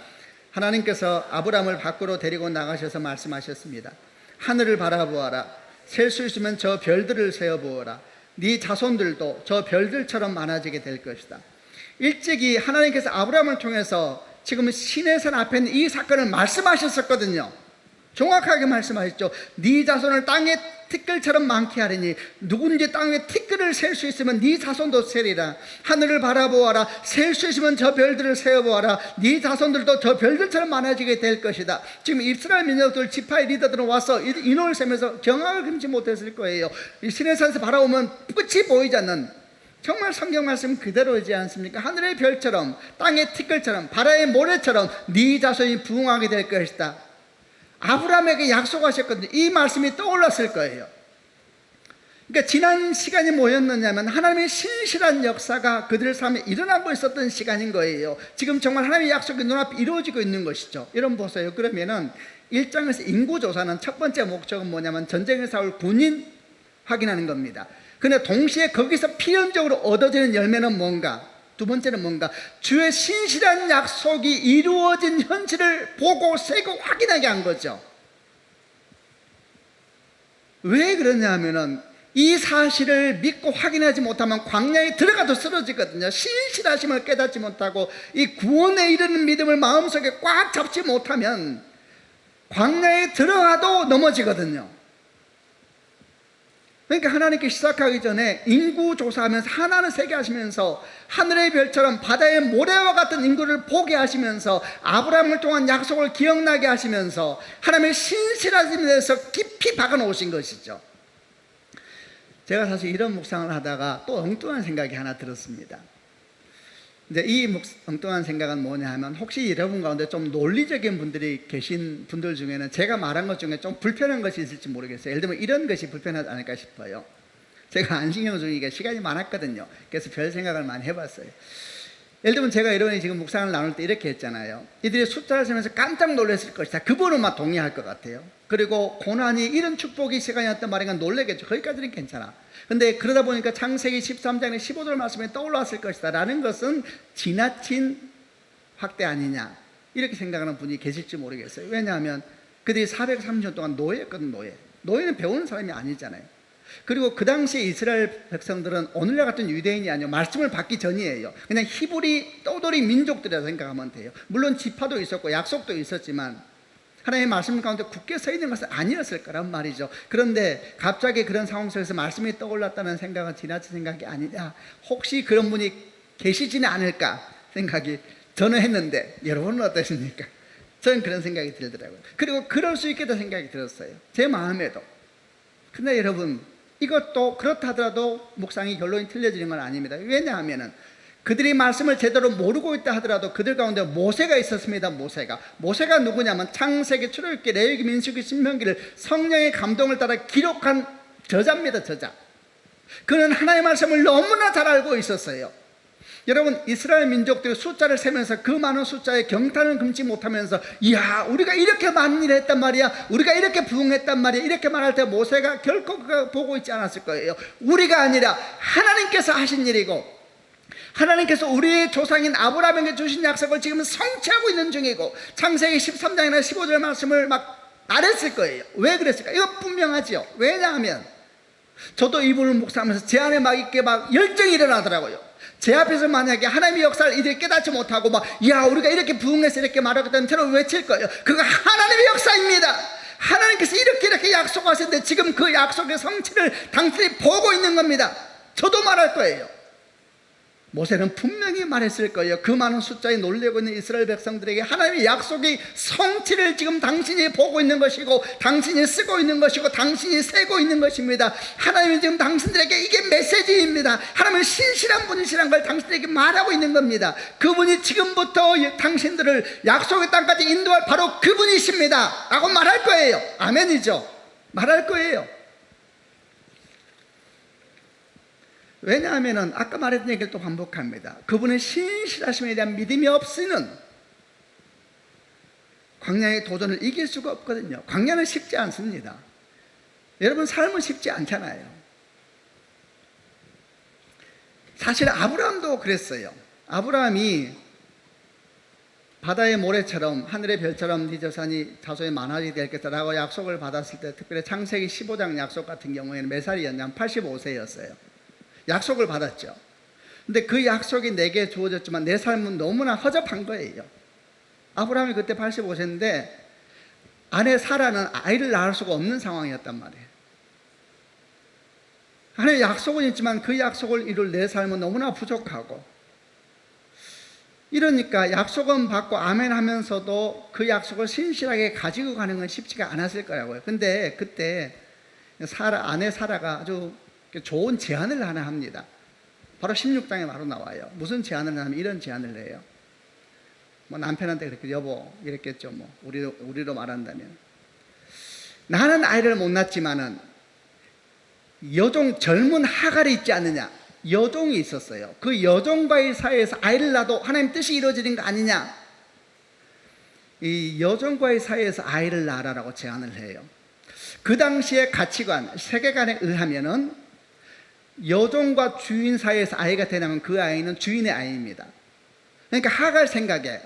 S2: 하나님께서 아브람을 밖으로 데리고 나가셔서 말씀하셨습니다. 하늘을 바라보아라. 셀 수 있으면 저 별들을 세어보아라. 네 자손들도 저 별들처럼 많아지게 될 것이다. 일찍이 하나님께서 아브람을 통해서 지금 시내산 앞에 있는 이 사건을 말씀하셨었거든요. 정확하게 말씀하셨죠. 네 자손을 땅에 티끌처럼 많게 하리니 누군지 땅 위에 티끌을 셀 수 있으면 네 자손도 세리라. 하늘을 바라보아라. 셀 수 있으면 저 별들을 세어보아라. 네 자손들도 저 별들처럼 많아지게 될 것이다. 지금 이스라엘 민족들 지파의 리더들은 와서 인원을 세면서 경악을 금치 못했을 거예요. 이 시내산에서 바라보면 끝이 보이지 않는, 정말 성경 말씀 그대로이지 않습니까? 하늘의 별처럼 땅의 티끌처럼 바다의 모래처럼 네 자손이 부흥하게 될 것이다. 아브라함에게 약속하셨거든요. 이 말씀이 떠올랐을 거예요. 그러니까 지난 시간이 뭐였느냐면 하나님의 신실한 역사가 그들의 삶에 일어나고 있었던 시간인 거예요. 지금 정말 하나님의 약속이 눈앞에 이루어지고 있는 것이죠. 여러분 보세요. 그러면은 1장에서 인구조사는 첫 번째 목적은 뭐냐면 전쟁에 싸울 군인 확인하는 겁니다. 그런데 동시에 거기서 필연적으로 얻어지는 열매는 뭔가? 두 번째는 뭔가? 주의 신실한 약속이 이루어진 현실을 보고 세고 확인하게 한 거죠. 왜 그러냐 하면은 이 사실을 믿고 확인하지 못하면 광야에 들어가도 쓰러지거든요. 신실하심을 깨닫지 못하고 이 구원에 이르는 믿음을 마음속에 꽉 잡지 못하면 광야에 들어가도 넘어지거든요. 그러니까 하나님께 시작하기 전에 인구 조사하면서 하나는 세게 하시면서 하늘의 별처럼 바다의 모래와 같은 인구를 보게 하시면서 아브라함을 통한 약속을 기억나게 하시면서 하나님의 신실하심에 대해서 깊이 박아 놓으신 것이죠. 제가 사실 이런 묵상을 하다가 또 엉뚱한 생각이 하나 들었습니다. 이제 이 엉뚱한 생각은 뭐냐 하면, 혹시 여러분 가운데 좀 논리적인 분들이 계신 분들 중에는 제가 말한 것 중에 좀 불편한 것이 있을지 모르겠어요. 예를 들면 이런 것이 불편하지 않을까 싶어요. 제가 안신경 중이니까 시간이 많았거든요. 그래서 별 생각을 많이 해봤어요. 예를 들면 제가 여러분이 지금 묵상을 나눌 때 이렇게 했잖아요. 이들이 숫자를 세면서 깜짝 놀랐을 것이다. 그분은 막 동의할 것 같아요. 그리고 고난이 이런 축복이 시간이었단 말인가 놀라겠죠. 거기까지는 괜찮아. 근데 그러다 보니까 창세기 13장의 15절 말씀에 떠올랐을 것이다 라는 것은 지나친 확대 아니냐, 이렇게 생각하는 분이 계실지 모르겠어요. 왜냐하면 그들이 430년 동안 노예였거든. 노예는 배우는 사람이 아니잖아요. 그리고 그 당시에 이스라엘 백성들은 오늘날 같은 유대인이 아니요, 말씀을 받기 전이에요. 그냥 히브리 떠돌이 민족들이라고 생각하면 돼요. 물론 지파도 있었고 약속도 있었지만 하나님의 말씀 가운데 굳게 서 있는 것은 아니었을 거란 말이죠. 그런데 갑자기 그런 상황 속에서 말씀이 떠올랐다는 생각은 지나친 생각이 아니냐, 혹시 그런 분이 계시지는 않을까 생각이 저는 했는데, 여러분은 어떠십니까? 저는 그런 생각이 들더라고요. 그리고 그럴 수 있겠다 생각이 들었어요, 제 마음에도. 근데 여러분, 이것도 그렇다 하더라도 묵상이 결론이 틀려지는 건 아닙니다. 왜냐하면은 그들이 말씀을 제대로 모르고 있다 하더라도 그들 가운데 모세가 있었습니다. 모세가 누구냐면 창세기, 출애굽기, 레위기, 민수기, 신명기를 성령의 감동을 따라 기록한 저자입니다. 저자. 그는 하나님의 말씀을 너무나 잘 알고 있었어요. 여러분, 이스라엘 민족들이 숫자를 세면서 그 많은 숫자에 경탄을 금치 못하면서, 이야, 우리가 이렇게 많은 일을 했단 말이야, 우리가 이렇게 부흥했단 말이야, 이렇게 말할 때 모세가 결코 보고 있지 않았을 거예요. 우리가 아니라 하나님께서 하신 일이고, 하나님께서 우리의 조상인 아브라함에게 주신 약속을 지금 성취하고 있는 중이고, 창세기 13장이나 15절 말씀을 막 말했을 거예요. 왜 그랬을까? 이거 분명하지요. 왜냐하면 저도 이분을 묵상하면서 제 안에 막 이렇게 막 열정이 일어나더라고요. 제 앞에서 만약에 하나님의 역사를 이들이 깨닫지 못하고 막, 야, 우리가 이렇게 부흥해서 이렇게 말하겠다면 저는 외칠 거예요. 그거 하나님의 역사입니다. 하나님께서 이렇게 약속하셨는데 지금 그 약속의 성취를 당신이 보고 있는 겁니다. 저도 말할 거예요. 모세는 분명히 말했을 거예요. 그 많은 숫자에 놀래고 있는 이스라엘 백성들에게 하나님의 약속의 성취를 지금 당신이 보고 있는 것이고, 당신이 쓰고 있는 것이고, 당신이 세고 있는 것입니다. 하나님이 지금 당신들에게 이게 메시지입니다. 하나님은 신실한 분이시란 걸 당신에게 말하고 있는 겁니다. 그분이 지금부터 당신들을 약속의 땅까지 인도할 바로 그분이십니다 라고 말할 거예요. 아멘이죠. 말할 거예요. 왜냐하면 아까 말했던 얘기를 또 반복합니다. 그분의 신실하심에 대한 믿음이 없으면 광야의 도전을 이길 수가 없거든요. 광야는 쉽지 않습니다. 여러분 삶은 쉽지 않잖아요. 사실 아브라함도 그랬어요. 아브라함이 바다의 모래처럼 하늘의 별처럼 네 자손이 많아지게 될 것이라고 약속을 받았을 때, 특별히 창세기 15장 약속 같은 경우에는 몇 살이었냐면 85세였어요. 약속을 받았죠. 근데 그 약속이 내게 주어졌지만 내 삶은 너무나 허접한 거예요. 아브라함이 그때 85세인데 아내 사라는 아이를 낳을 수가 없는 상황이었단 말이에요. 하나님의 약속은 있지만 그 약속을 이룰 내 삶은 너무나 부족하고, 이러니까 약속은 받고 아멘 하면서도 그 약속을 신실하게 가지고 가는 건 쉽지가 않았을 거라고요. 근데 그때 아내 사라가 아주 좋은 제안을 하나 합니다. 바로 16장에 바로 나와요. 무슨 제안을 하냐면 이런 제안을 해요. 뭐 남편한테 그렇게 여보 이랬겠죠. 뭐 우리로 말한다면, 나는 아이를 못 낳지만은 여종 젊은 하갈이 있지 않느냐. 여종이 있었어요. 그 여종과의 사이에서 아이를 낳아도 하나님 뜻이 이루어지는 거 아니냐. 이 여종과의 사이에서 아이를 낳아라라고 제안을 해요. 그 당시의 가치관, 세계관에 의하면은 여종과 주인 사이에서 아이가 태어나면 그 아이는 주인의 아이입니다. 그러니까 하갈 생각에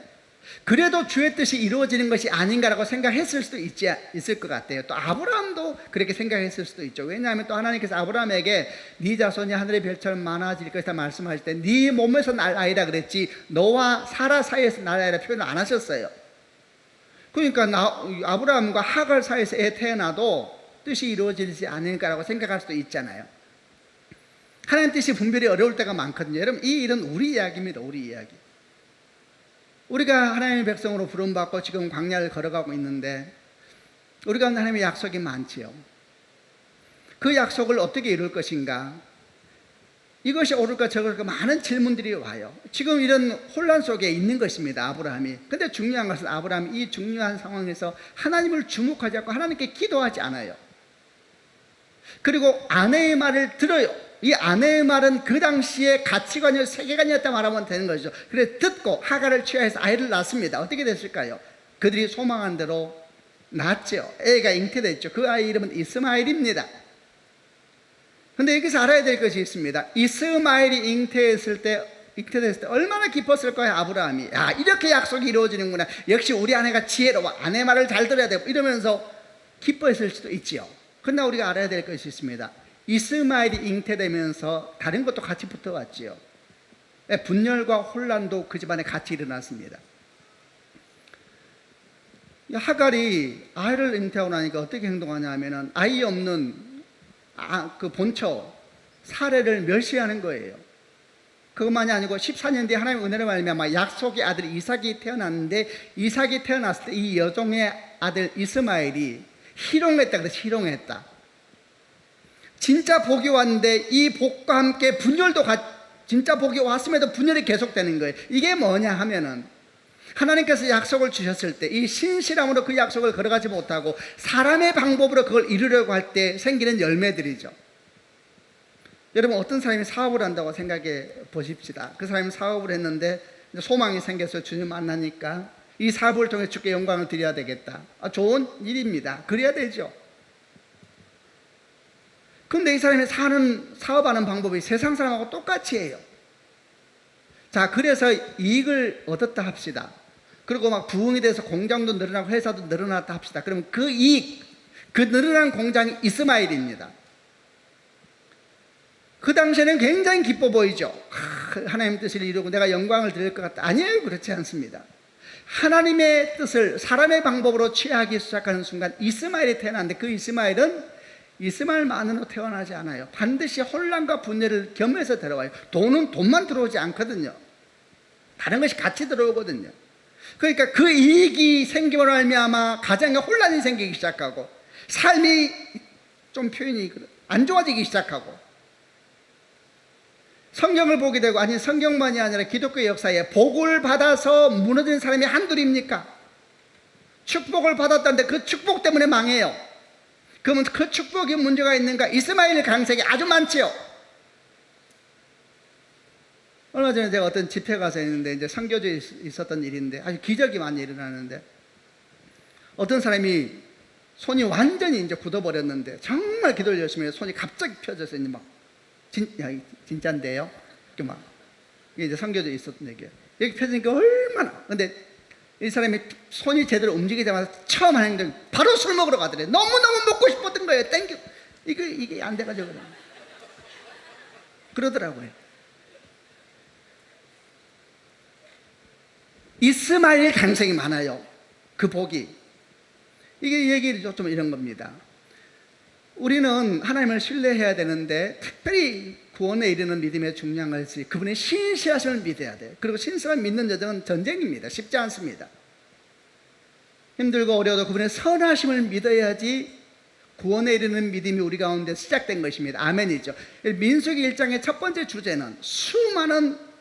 S2: 그래도 주의 뜻이 이루어지는 것이 아닌가라고 생각했을 수도 있을 것 같아요. 또 아브라함도 그렇게 생각했을 수도 있죠. 왜냐하면 또 하나님께서 아브라함에게 네 자손이 하늘의 별처럼 많아질 것이다 말씀하실 때 네 몸에서 날 아이라 그랬지 너와 사라 사이에서 날 아이라 표현을 안 하셨어요. 그러니까 아브라함과 하갈 사이에서 애 태어나도 뜻이 이루어지지 않을까라고 생각할 수도 있잖아요. 하나님 뜻이 분별이 어려울 때가 많거든요. 여러분, 이 일은 우리 이야기입니다. 우리 이야기. 우리가 하나님의 백성으로 부름받고 지금 광야를 걸어가고 있는데 우리 가운데 하나님의 약속이 많지요. 그 약속을 어떻게 이룰 것인가, 이것이 옳을까 저럴까 많은 질문들이 와요. 지금 이런 혼란 속에 있는 것입니다, 아브라함이. 근데 중요한 것은 아브라함이 이 중요한 상황에서 하나님을 주목하지 않고 하나님께 기도하지 않아요. 그리고 아내의 말을 들어요. 이 아내의 말은 그 당시의 가치관이었 세계관이었다 말하면 되는 거죠. 그래서 듣고 하갈을 취하해서 아이를 낳습니다. 어떻게 됐을까요? 그들이 소망한 대로 낳았죠. 애가 잉태됐죠. 그 아이 이름은 이스마엘입니다. 근데 여기서 알아야 될 것이 있습니다. 이스마엘이 잉태됐을 때 얼마나 기뻤을까요? 아브라함이. 야, 이렇게 약속이 이루어지는구나. 역시 우리 아내가 지혜로워. 아내 말을 잘 들어야 되고 이러면서 기뻐했을 수도 있지요. 그러나 우리가 알아야 될 것이 있습니다. 이스마엘이 잉태되면서 다른 것도 같이 붙어왔지요. 분열과 혼란도 그 집안에 같이 일어났습니다. 하갈이 아이를 잉태하고 나니까 어떻게 행동하냐 하면은 아이 없는 그 본처 사례를 멸시하는 거예요. 그것만이 아니고 14년 뒤에 하나님의 은혜로 말미암아 약속의 아들 이삭이 태어났는데, 이삭이 태어났을 때 이 여종의 아들 이스마엘이 희롱했다. 그래서 희롱했다. 진짜 복이 왔는데 이 복과 함께 분열도 진짜 복이 왔음에도 분열이 계속되는 거예요. 이게 뭐냐 하면은 하나님께서 약속을 주셨을 때 이 신실함으로 그 약속을 걸어가지 못하고 사람의 방법으로 그걸 이루려고 할 때 생기는 열매들이죠. 여러분, 어떤 사람이 사업을 한다고 생각해 보십시다. 그 사람이 사업을 했는데 소망이 생겨서 주님 만나니까 이 사업을 통해 주께 영광을 드려야 되겠다. 좋은 일입니다. 그래야 되죠. 근데 이 사람이 사업하는 방법이 세상 사람하고 똑같이 해요. 자, 그래서 이익을 얻었다 합시다. 그리고 막 부흥이 돼서 공장도 늘어나고 회사도 늘어났다 합시다. 그러면 그 이익, 그 늘어난 공장이 이스마엘입니다. 그 당시에는 굉장히 기뻐 보이죠. 하나님의 뜻을 이루고 내가 영광을 드릴 것 같다. 아니에요, 그렇지 않습니다. 하나님의 뜻을 사람의 방법으로 취하기 시작하는 순간 이스마엘이 태어났는데, 그 이스마엘은 이스마엘만으로 태어나지 않아요. 반드시 혼란과 분열을 겸해서 들어와요. 돈만 들어오지 않거든요. 다른 것이 같이 들어오거든요. 그러니까 그 이익이 생김으로 말미암아 가정에 혼란이 생기기 시작하고 삶이 좀 표현이 안 좋아지기 시작하고, 성경을 보게 되고, 아니 성경만이 아니라 기독교 역사에 복을 받아서 무너진 사람이 한둘입니까? 축복을 받았다는데 그 축복 때문에 망해요. 그러면 그 축복이 문제가 있는가? 이스마엘 강색이 아주 많지요. 얼마 전에 제가 어떤 집회 가서 있는데, 이제 선교지에 있었던 일인데 아주 기적이 많이 일어나는데, 어떤 사람이 손이 완전히 이제 굳어버렸는데 정말 기도를 열심히 해서 손이 갑자기 펴져서 이제 막 진짜인데요. 이렇게 막 이게 이제 성경에 있었던 얘기예요. 이렇게 펴지니까 얼마나. 근데 이 사람이 손이 제대로 움직이자마자 처음 하는 행동이 바로 술 먹으러 가더래. 너무너무 먹고 싶었던 거예요. 땡겨. 이게 안 돼가지고 그러더라고요. 이스마엘 가능성이 많아요. 그 복이. 이게 얘기를 좀 이런 겁니다. 우리는 하나님을 신뢰해야 되는데 특별히 구원에 이르는 믿음의 중요한 것이 그분의 신실하심을 믿어야 돼요. 그리고 신실함을 믿는 여정은 전쟁입니다. 쉽지 않습니다. 힘들고 어려워도 그분의 선하심을 믿어야지 구원에 이르는 믿음이 우리 가운데 시작된 것입니다. 아멘이죠. 민수기 1장의 첫 번째 주제는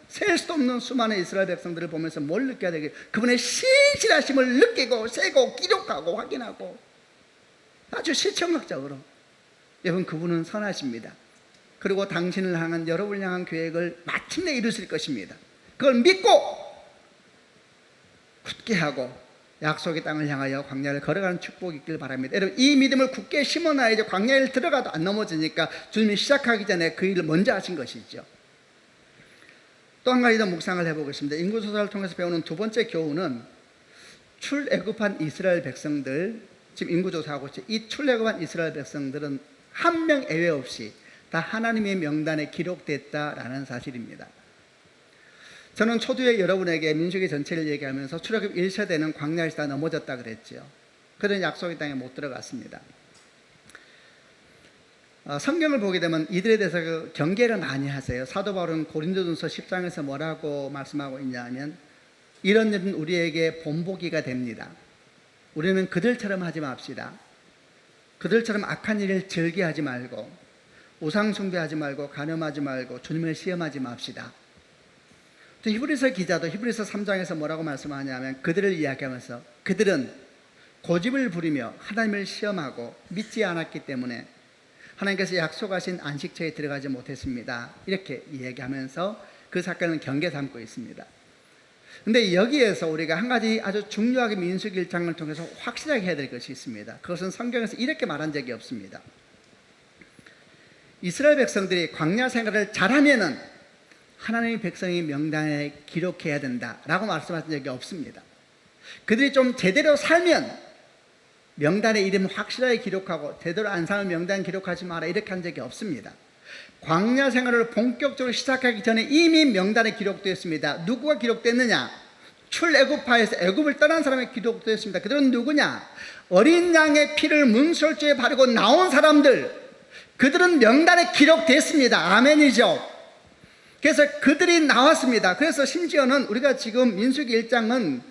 S2: 셀 수도 없는 수많은 이스라엘 백성들을 보면서 뭘 느껴야 되겠어요? 그분의 신실하심을 느끼고 세고 기록하고 확인하고 아주 실천학적으로 여러분 그분은 선하십니다. 그리고 당신을 향한 여러분을 향한 계획을 마침내 이루실 것입니다. 그걸 믿고 굳게 하고 약속의 땅을 향하여 광야를 걸어가는 축복이 있길 바랍니다. 여러분 이 믿음을 굳게 심어놔야지 광야를 들어가도 안 넘어지니까 주님이 시작하기 전에 그 일을 먼저 하신 것이죠. 또 한 가지 더 묵상을 해보겠습니다. 인구조사를 통해서 배우는 두 번째 교훈은 출애굽한 이스라엘 백성들, 지금 인구조사하고 있죠. 이 출애굽한 이스라엘 백성들은 한 명 예외 없이 다 하나님의 명단에 기록됐다라는 사실입니다. 저는 초두에 여러분에게 민수기 전체를 얘기하면서 출애굽 1세대는 광야에서 다 넘어졌다 그랬죠. 그런 약속의 땅에 못 들어갔습니다. 성경을 보게 되면 이들에 대해서 경계를 많이 하세요. 사도 바울은 고린도전서 10장에서 뭐라고 말씀하고 있냐면 이런 일은 우리에게 본보기가 됩니다. 우리는 그들처럼 하지 맙시다. 그들처럼 악한 일을 즐겨하지 말고 우상 숭배하지 말고 간음하지 말고 주님을 시험하지 맙시다. 또 히브리서 기자도 히브리서 3장에서 뭐라고 말씀하냐면 그들을 이야기하면서 그들은 고집을 부리며 하나님을 시험하고 믿지 않았기 때문에 하나님께서 약속하신 안식처에 들어가지 못했습니다. 이렇게 이야기하면서 그 사건은 경계 삼고 있습니다. 근데 여기에서 우리가 한 가지 아주 중요하게 민수기 1장을 통해서 확실하게 해야 될 것이 있습니다. 그것은 성경에서 이렇게 말한 적이 없습니다. 이스라엘 백성들이 광야 생활을 잘하면은 하나님의 백성의 명단에 기록해야 된다라고 말씀하신 적이 없습니다. 그들이 좀 제대로 살면 명단에 이름 확실하게 기록하고 제대로 안 살면 명단 기록하지 마라 이렇게 한 적이 없습니다. 광야 생활을 본격적으로 시작하기 전에 이미 명단에 기록되었습니다. 누구가 기록됐느냐? 출애굽하에서 애굽을 떠난 사람이 기록되었습니다. 그들은 누구냐? 어린 양의 피를 문설주에 바르고 나온 사람들, 그들은 명단에 기록됐습니다. 아멘이죠. 그래서 그들이 나왔습니다. 그래서 심지어는 우리가 지금 민수기 1장은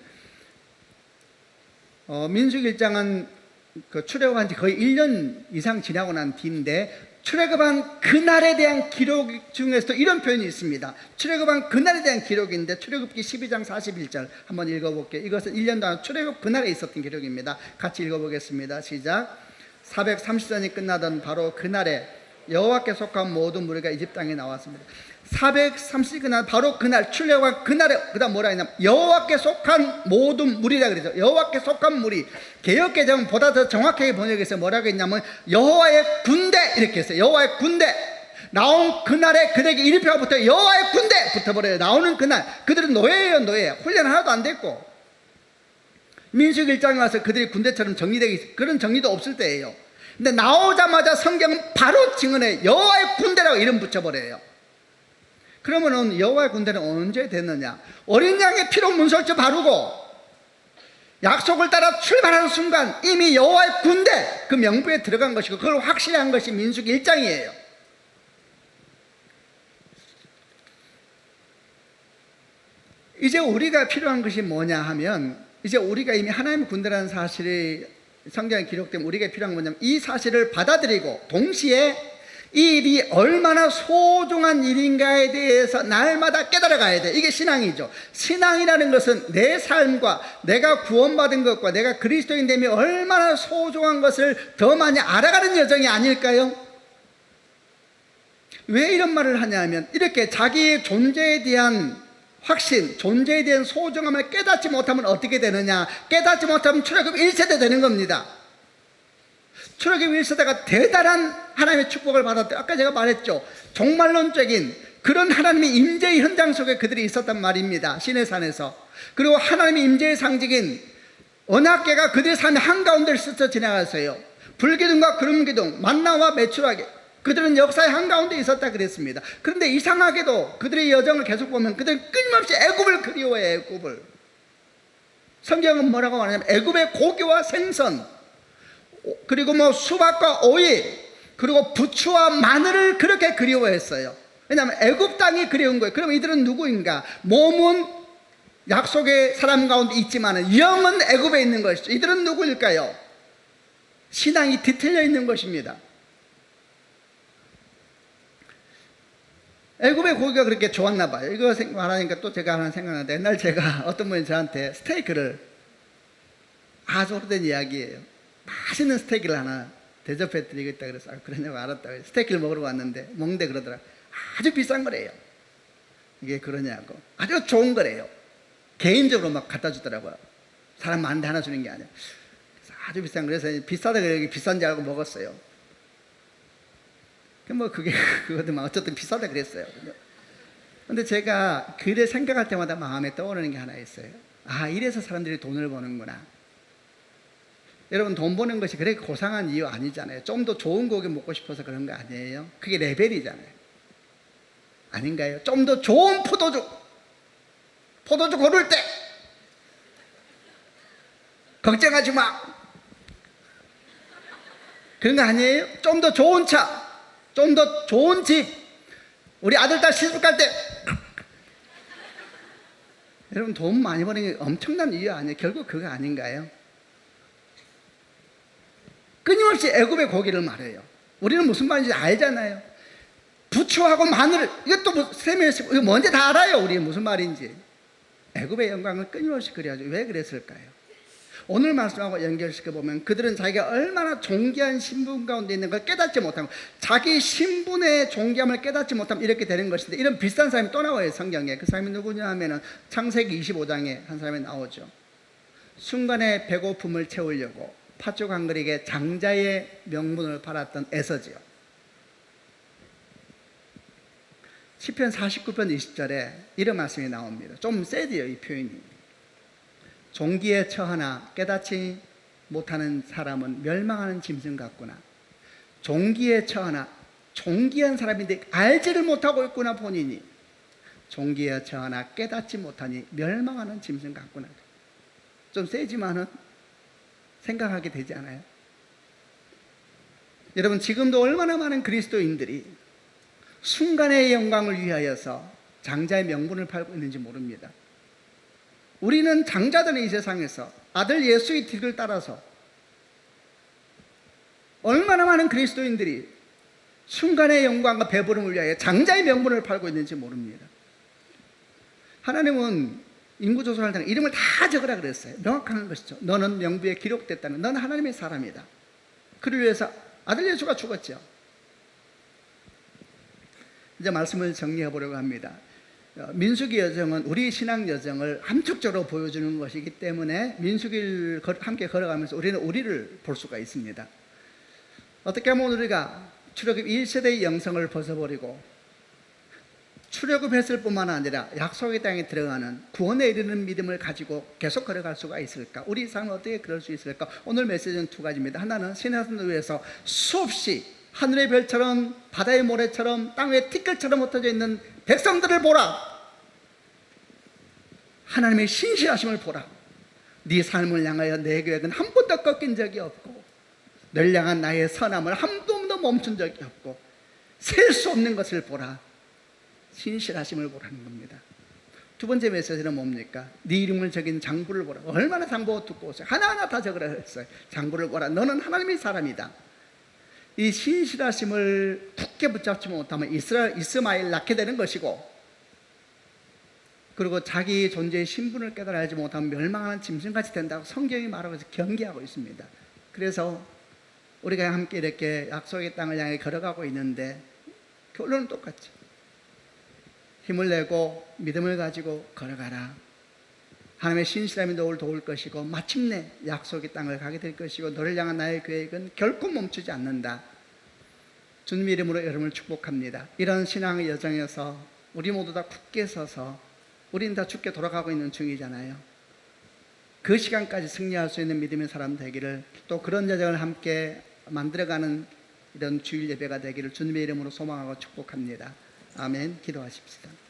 S2: 그 출애굽한 지 거의 1년 이상 지나고 난 뒤인데 출애굽한 그날에 대한 기록 중에서도 이런 표현이 있습니다. 출애굽한 그날에 대한 기록인데 출애굽기 12장 41절 한번 읽어볼게요. 이것은 1년 동안 출애굽 그날에 있었던 기록입니다. 같이 읽어보겠습니다. 시작. 430년이 끝나던 바로 그날에 여호와께 속한 모든 무리가 이집 땅에 나왔습니다. 430년 바로 그날 출애굽한 그날에 그다음 뭐라 했냐면 여호와께 속한 모든 무리라 그러죠. 여호와께 속한 무리. 개역개정은 보다 더 정확하게 번역해서 뭐라고 했냐면 여호와의 군대 이렇게 했어요. 여호와의 군대 나온 그날에 그들에게 이름표부터 여호와의 군대 붙어버려요. 나오는 그날 그들은 노예예요. 노예. 훈련 하나도 안 됐고 민수기 1장에 와서 그들이 군대처럼 정리되기 그런 정리도 없을 때예요. 근데 나오자마자 성경은 바로 증언해 여호와의 군대라고 이름 붙여버려요. 그러면은 여호와의 군대는 언제 됐느냐? 어린 양의 피로 문설주 바르고 약속을 따라 출발하는 순간 이미 여호와의 군대 그 명부에 들어간 것이고 그걸 확실히 한 것이 민수기 1장이에요. 이제 우리가 필요한 것이 뭐냐 하면 이제 우리가 이미 하나님의 군대라는 사실이 성경에 기록되면 우리가 필요한 건 뭐냐면 이 사실을 받아들이고 동시에 이 일이 얼마나 소중한 일인가에 대해서 날마다 깨달아가야 돼. 이게 신앙이죠. 신앙이라는 것은 내 삶과 내가 구원받은 것과 내가 그리스도인 됨이 얼마나 소중한 것을 더 많이 알아가는 여정이 아닐까요? 왜 이런 말을 하냐면 이렇게 자기의 존재에 대한 확신, 존재에 대한 소중함을 깨닫지 못하면 어떻게 되느냐? 깨닫지 못하면 출애굽 1세대 되는 겁니다. 출애굽 1세대가 대단한 하나님의 축복을 받았대요. 아까 제가 말했죠. 종말론적인 그런 하나님의 임재의 현장 속에 그들이 있었단 말입니다. 시내산에서. 그리고 하나님의 임재의 상징인 언약궤가 그들의 삶의 한가운데를 스쳐 지나갔어요. 불기둥과 구름기둥, 만나와 메추라기, 그들은 역사의 한가운데 있었다 그랬습니다. 그런데 이상하게도 그들의 여정을 계속 보면 그들은 끊임없이 애굽을 그리워해요. 애굽을. 성경은 뭐라고 말하냐면 애굽의 고기와 생선, 그리고 뭐 수박과 오이, 그리고 부추와 마늘을 그렇게 그리워했어요. 왜냐하면 애굽 땅이 그리운 거예요. 그럼 이들은 누구인가? 몸은 약속의 사람 가운데 있지만 영은 애굽에 있는 것이죠. 이들은 누구일까요? 신앙이 뒤틀려 있는 것입니다. 애굽의 고기가 그렇게 좋았나 봐요. 이거 말하니까 또 제가 하나 생각나는데, 옛날 제가 어떤 분이 저한테 스테이크를, 아주 오래된 이야기예요, 맛있는 스테이크를 하나 대접해 드리겠다 그래서 그러냐고 알았다고. 스테이크를 먹으러 왔는데 먹는데 그러더라. 아주 비싼 거래요. 이게 그러냐고. 아주 좋은 거래요. 개인적으로 막 갖다 주더라고요. 사람 많은데 하나 주는 게 아니라. 아주 비싼 거. 그래서 비싸다 그래, 비싼 줄 알고 먹었어요. 뭐 그것도 막 어쨌든 비싸다 그랬어요. 근데 제가 그래 생각할 때마다 마음에 떠오르는 게 하나 있어요. 아, 이래서 사람들이 돈을 버는구나. 여러분, 돈 버는 것이 그렇게 고상한 이유 아니잖아요. 좀 더 좋은 고기 먹고 싶어서 그런 거 아니에요? 그게 레벨이잖아요. 아닌가요? 좀 더 좋은 포도주 고를 때 걱정하지 마, 그런 거 아니에요? 좀 더 좋은 차, 좀 더 좋은 집, 우리 아들 딸 시집 갈 때 여러분, 돈 많이 버는 게 엄청난 이유 아니에요? 결국 그거 아닌가요? 끊임없이 애굽의 고기를 말해요. 우리는 무슨 말인지 알잖아요. 부추하고 마늘, 이것도 뭐 세면시, 이거 뭔지 다 알아요. 우리 무슨 말인지. 애굽의 영광을 끊임없이 그려야죠. 왜 그랬을까요? 오늘 말씀하고 연결시켜 보면 그들은 자기가 얼마나 존귀한 신분 가운데 있는 걸 깨닫지 못하고, 자기 신분의 존귀함을 깨닫지 못하면 이렇게 되는 것인데, 이런 비슷한 사람이 또 나와요, 성경에. 그 사람이 누구냐 하면은 창세기 25장에 한 사람이 나오죠. 순간의 배고픔을 채우려고 팥죽 한 그릇에 장자의 명분을 팔았던 에서지요. 시편 49편 20절에 이런 말씀이 나옵니다. 좀 세지요, 이 표현이. 종기에 처하나 깨닫지 못하는 사람은 멸망하는 짐승 같구나. 종기에 처하나, 종기한 사람인데 알지를 못하고 있구나 본인이. 종기에 처하나 깨닫지 못하니 멸망하는 짐승 같구나. 좀 세지만은 생각하게 되지 않아요? 여러분, 지금도 얼마나 많은 그리스도인들이 순간의 영광을 위하여서 장자의 명분을 팔고 있는지 모릅니다. 우리는 장자들은 이 세상에서 아들 예수의 뒤를 따라서 얼마나 많은 그리스도인들이 순간의 영광과 배부름을 위하여 장자의 명분을 팔고 있는지 모릅니다. 하나님은 인구 조사할 때는 이름을 다 적으라 그랬어요. 명확한 것이죠. 너는 명부에 기록됐다는, 너는 하나님의 사람이다. 그를 위해서 아들 예수가 죽었죠. 이제 말씀을 정리해 보려고 합니다. 민수기 여정은 우리 신앙 여정을 함축적으로 보여주는 것이기 때문에 민수기를 함께 걸어가면서 우리는 우리를 볼 수가 있습니다. 어떻게 하면 우리가 출애굽 1세대의 영성을 벗어버리고 출애굽했을 뿐만 아니라 약속의 땅에 들어가는 구원에 이르는 믿음을 가지고 계속 걸어갈 수가 있을까? 우리 삶은 어떻게 그럴 수 있을까? 오늘 메시지는 두 가지입니다. 하나는 시내산 위에서 수없이 하늘의 별처럼 바다의 모래처럼 땅 위에 티끌처럼 흩어져 있는 백성들을 보라. 하나님의 신실하심을 보라. 네 삶을 향하여 내 계획은 한 번도 꺾인 적이 없고, 널 향한 나의 선함을 한 번도 멈춘 적이 없고, 셀 수 없는 것을 보라. 신실하심을 보라는 겁니다. 두 번째 메시지는 뭡니까? 네 이름을 적인 장부를 보라. 얼마나 장부가 두꺼웠어요. 하나하나 다 적으라 했어요. 장부를 보라. 너는 하나님의 사람이다. 이 신실하심을 굳게 붙잡지 못하면 이스마엘 낳게 되는 것이고, 그리고 자기 존재의 신분을 깨달아 알지 못하면 멸망하는 짐승같이 된다고 성경이 말하고 있어서 경계하고 있습니다. 그래서 우리가 함께 이렇게 약속의 땅을 향해 걸어가고 있는데 결론은 똑같죠. 힘을 내고 믿음을 가지고 걸어가라. 하나님의 신실함이 너를 도울 것이고 마침내 약속의 땅을 가게 될 것이고 너를 향한 나의 계획은 결코 멈추지 않는다. 주님의 이름으로 여러분을 축복합니다. 이런 신앙의 여정에서 우리 모두 다 굳게 서서 우리는 다 죽게 돌아가고 있는 중이잖아요. 그 시간까지 승리할 수 있는 믿음의 사람 되기를, 또 그런 여정을 함께 만들어가는 이런 주일 예배가 되기를 주님의 이름으로 소망하고 축복합니다. 아멘. 기도하십시다.